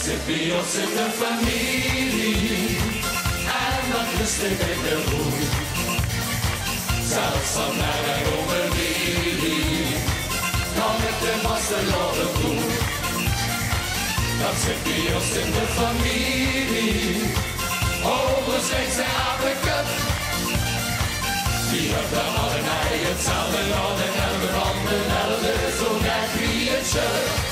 zit bij ons in de familie. En dat rustig in de roer. Zelfs van naar een Romelie. Dan met de vaste broer. Dat zit bij ons in de familie. Overigens heeft zij apenkup. Die hebben allemaal hetzelfde land en elke van de elde, zo net wie het shirt.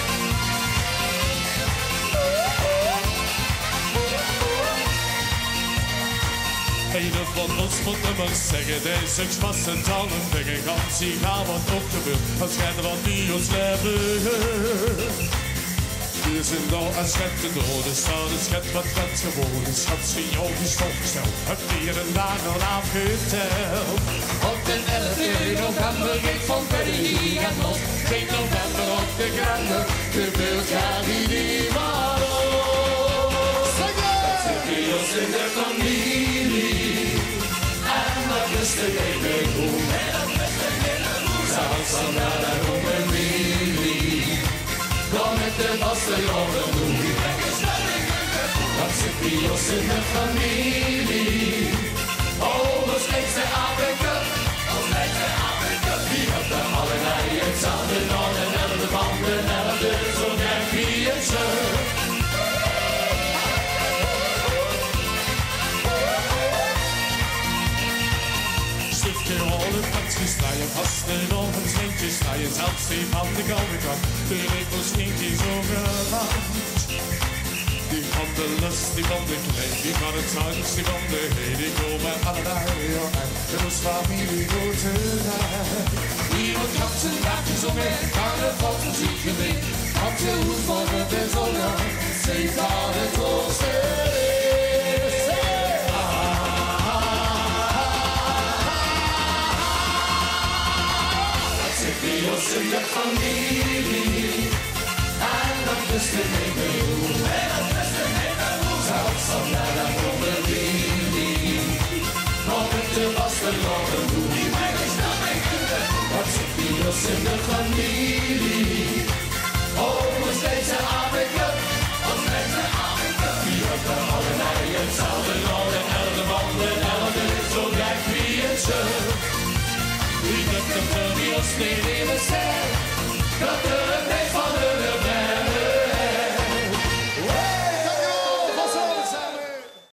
Een van ons moet maar zeggen, deze was en tal een dingen gaan zien gaan wat op de buurt. Als jij er wat niet ons leven. We zijn nou een schet te doden, staat een schet wat net geworden. Schat van jou is opgesteld, heb hier en daar al afgeteld. Op de 11e november ging van Perry en los. Geen november op de grande, gebeurt gaat die maar op. Dat zit bij ons in de familie. En dat is de hele roem. Zelfs van naar de Romelie. Dan met de vaste jongen doen. Dat zit bij ons in de familie. Overigens lijkt ze Afrika. Die hebben allerlei hetzelfde dan en elde van de elde. Zo net wie het shirt. Stiftje rollen, pakjes draaien, vaste nog een steentjes draaien. Zelfs die van de koude kant, de rippels niet die zo gewacht. Die van de lust, die van de kleed, die van het huis, die van de heen. Die komen allebei uit, de familie goed eruit. Iemand had zijn dag gezongen, carnaval muziek geweest. Had je hoed voor de zon, zeep van het oosten. Bij ons in de familie. En dat is de hele roem. Zelfs van naar de Romelie. Nog met de vaste jongen doen. Dat zit bij ons in de familie. Overigens steeds een Afrika. Die hebben allerlei hetzelfde land en elde van de elde. Zo lijkt wie het shirt. Die dat de familie ons niet in de stijl. Dat de